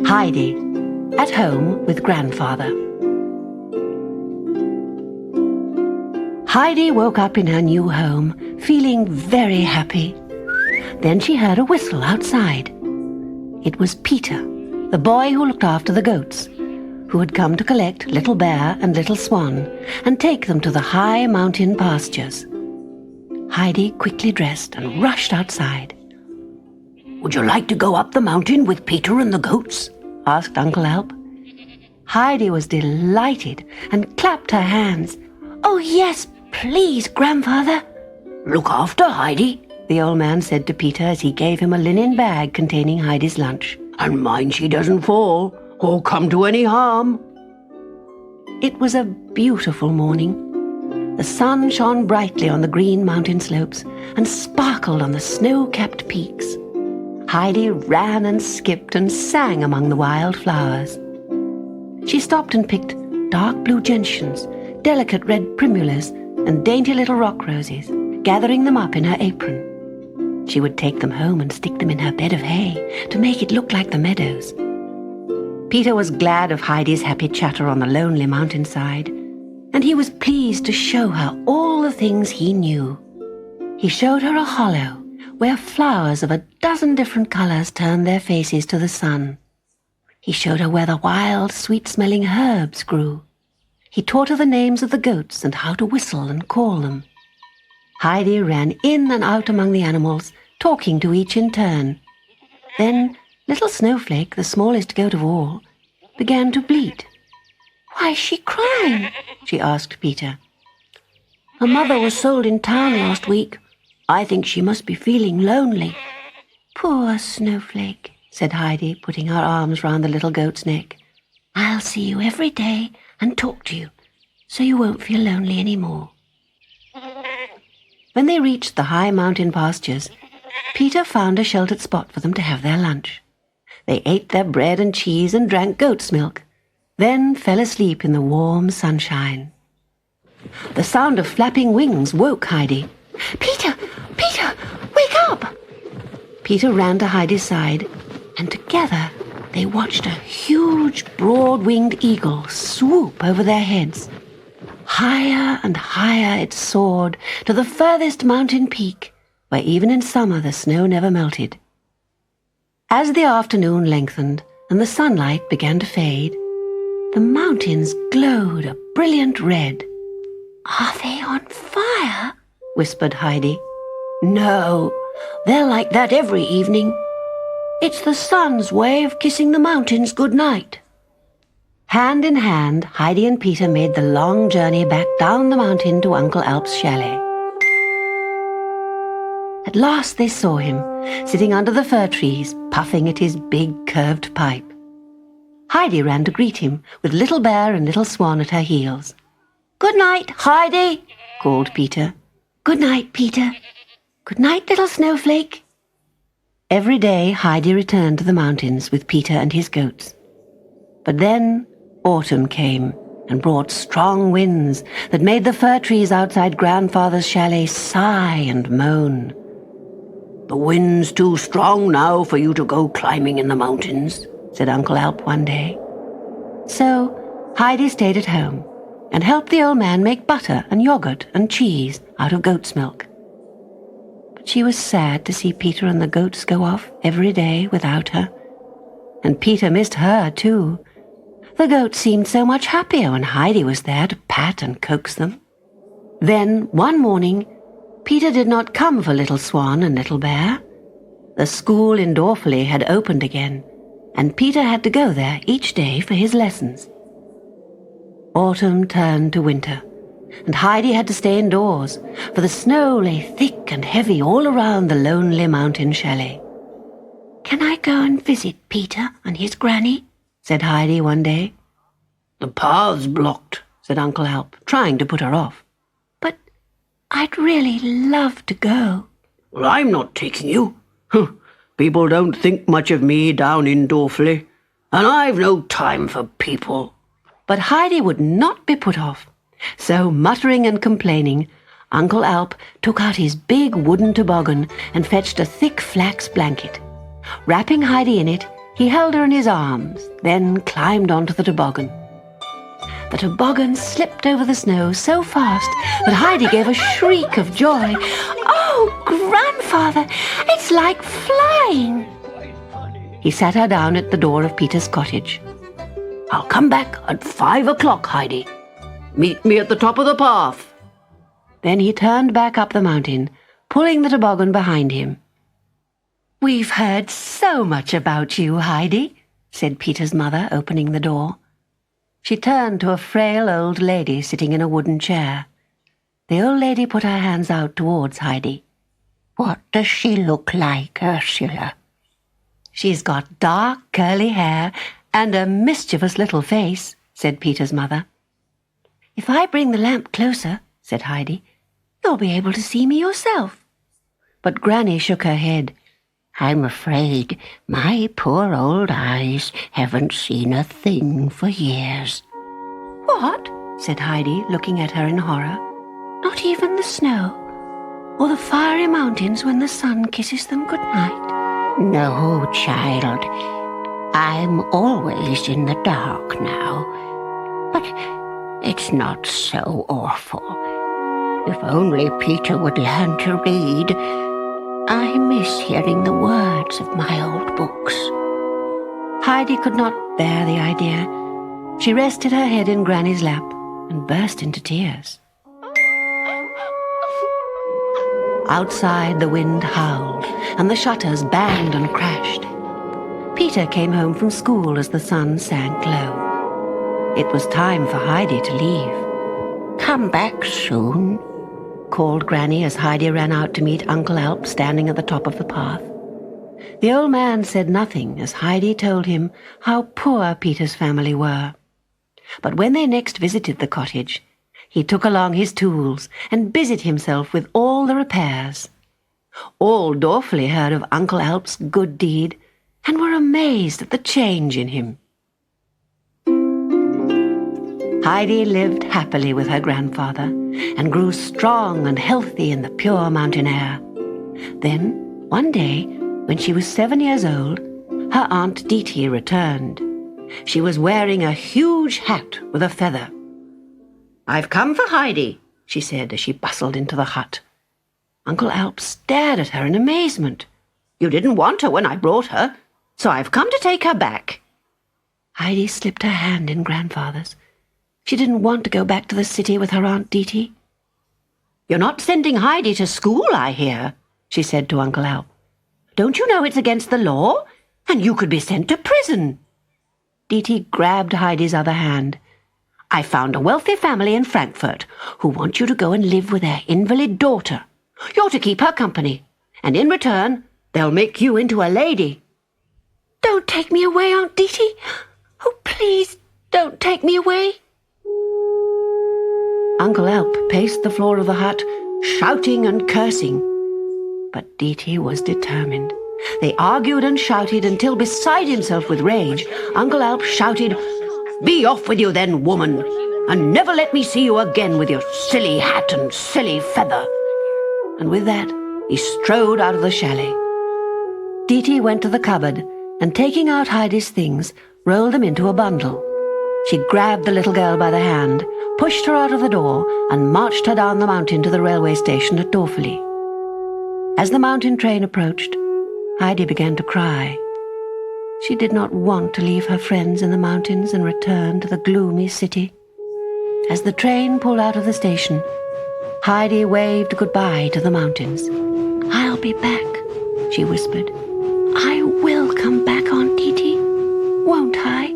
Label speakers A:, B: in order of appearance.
A: Heidi, at home with grandfather. Heidi woke up in her new home, feeling very happy. Then she heard a whistle outside. It was Peter, the boy who looked after the goats, who had come to collect Little Bear and Little Swan and take them to the high mountain pastures. Heidi quickly dressed and rushed outside. "Would you like to go up the mountain with Peter and the goats?" asked Uncle Alp. Heidi was delighted and clapped her hands. "Oh, yes, please, Grandfather." "Look after Heidi," the old man said to Peter as he gave him a linen bag containing Heidi's lunch. "And mind she doesn't fall or come to any harm." It was a beautiful morning. The sun shone brightly on the green mountain slopes and sparkled on the snow-capped peaks. Heidi ran and skipped and sang among the wild flowers. She stopped and picked dark blue gentians, delicate red primulas, and dainty little rock roses, gathering them up in her apron. She would take them home and stick them in her bed of hay to make it look like the meadows. Peter was glad of Heidi's happy chatter on the lonely mountainside, and he was pleased to show her all the things he knew. He showed her a hollow where flowers of a dozen different colors turned their faces to the sun. He showed her where the wild, sweet-smelling herbs grew. He taught her the names of the goats and how to whistle and call them. Heidi ran in and out among the animals, talking to each in turn. Then Little Snowflake, the smallest goat of all, began to bleat. "Why is she crying?" she asked Peter. "Her mother was sold in town last week. I think she must be feeling lonely." "Poor Snowflake," said Heidi, putting her arms round the little goat's neck. "I'll see you every day and talk to you, so you won't feel lonely any more." When they reached the high mountain pastures, Peter found a sheltered spot for them to have their lunch. They ate their bread and cheese and drank goat's milk, then fell asleep in the warm sunshine. The sound of flapping wings woke Heidi. "Peter! Peter! Wake up!" Peter ran to Heidi's side, and together they watched a huge, broad-winged eagle swoop over their heads. Higher and higher it soared to the furthest mountain peak, where even in summer the snow never melted. As the afternoon lengthened and the sunlight began to fade, the mountains glowed a brilliant red. "Are they on fire?" whispered Heidi. "No, they're like that every evening. It's the sun's way of kissing the mountains good night." Hand in hand, Heidi and Peter made the long journey back down the mountain to Uncle Alp's chalet. At last they saw him, sitting under the fir trees, puffing at his big curved pipe. Heidi ran to greet him, with Little Bear and Little Swan at her heels. "Good night, Heidi," called Peter. "Good night, Peter. Good night, Little Snowflake." Every day Heidi returned to the mountains with Peter and his goats. But then autumn came and brought strong winds that made the fir trees outside Grandfather's chalet sigh and moan. "The wind's too strong now for you to go climbing in the mountains," said Uncle Alp one day. So Heidi stayed at home and helped the old man make butter and yogurt and cheese out of goat's milk. But she was sad to see Peter and the goats go off every day without her. And Peter missed her too. The goats seemed so much happier when Heidi was there to pat and coax them. Then, one morning, Peter did not come for Little Swan and Little Bear. The school in Dorfley had opened again, and Peter had to go there each day for his lessons. Autumn turned to winter, and Heidi had to stay indoors, for the snow lay thick and heavy all around the lonely mountain chalet. "Can I go and visit Peter and his granny?" said Heidi one day. "The path's blocked," said Uncle Alp, trying to put her off. "But I'd really love to go." "Well, I'm not taking you. People don't think much of me down in Dorfley, and I've no time for people." But Heidi would not be put off. So, muttering and complaining, Uncle Alp took out his big wooden toboggan and fetched a thick flax blanket. Wrapping Heidi in it, He held her in his arms, then climbed onto the toboggan. The toboggan slipped over the snow so fast that Heidi gave a shriek of joy. "Oh, Grandfather, it's like flying!" He sat her down at the door of Peter's cottage. "I'll come back at 5 o'clock, Heidi. Meet me at the top of the path." Then he turned back up the mountain, pulling the toboggan behind him. "We've heard so much about you, Heidi," said Peter's mother, opening the door. She turned to a frail old lady sitting in a wooden chair. The old lady put her hands out towards Heidi.
B: "What does she look like, Ursula?"
A: "She's got dark curly hair and a mischievous little face," said Peter's mother. "If I bring the lamp closer," said Heidi, "you'll be able to see me yourself." But Granny shook her head.
B: "I'm afraid my poor old eyes haven't seen a thing for years."
A: "What?" said Heidi, looking at her in horror. "Not even the snow, or the fiery mountains when the sun kisses them goodnight?"
B: "No, child. I'm always in the dark now. But it's not so awful. If only Peter would learn to read. I miss hearing the words of my old books."
A: Heidi could not bear the idea. She rested her head in Granny's lap and burst into tears. Outside, the wind howled, and the shutters banged and crashed. Peter came home from school as the sun sank low. It was time for Heidi to leave.
B: "Come back soon,"
A: called Granny as Heidi ran out to meet Uncle Alp standing at the top of the path. The old man said nothing as Heidi told him how poor Peter's family were. But when they next visited the cottage, he took along his tools and busied himself with all the repairs. All Dorfli heard of Uncle Alp's good deed and were amazed at the change in him. Heidi lived happily with her grandfather and grew strong and healthy in the pure mountain air. Then, one day, when she was 7 years old, her Aunt Diti returned. She was wearing a huge hat with a feather. "I've come for Heidi," she said as she bustled into the hut. Uncle Alp stared at her in amazement. "You didn't want her when I brought her, so I've come to take her back." Heidi slipped her hand in Grandfather's. She didn't want to go back to the city with her Aunt Diti. "You're not sending Heidi to school, I hear," she said to Uncle Alp. "Don't you know it's against the law? And you could be sent to prison." Diti grabbed Heidi's other hand. "I found a wealthy family in Frankfurt who want you to go and live with their invalid daughter. You're to keep her company, and in return, they'll make you into a lady." "Don't take me away, Aunt Diti. Oh, please, don't take me away." Uncle Alp paced the floor of the hut, shouting and cursing. But Diti was determined. They argued and shouted until, beside himself with rage, Uncle Alp shouted, "Be off with you then, woman, and never let me see you again with your silly hat and silly feather." And with that, he strode out of the chalet. Diti went to the cupboard and, taking out Heidi's things, rolled them into a bundle. She grabbed the little girl by the hand, pushed her out of the door, and marched her down the mountain to the railway station at Dorfli. As the mountain train approached, Heidi began to cry. She did not want to leave her friends in the mountains and return to the gloomy city. As the train pulled out of the station, Heidi waved goodbye to the mountains. "I'll be back," she whispered. "I will come back, Aunt Diti, won't I?"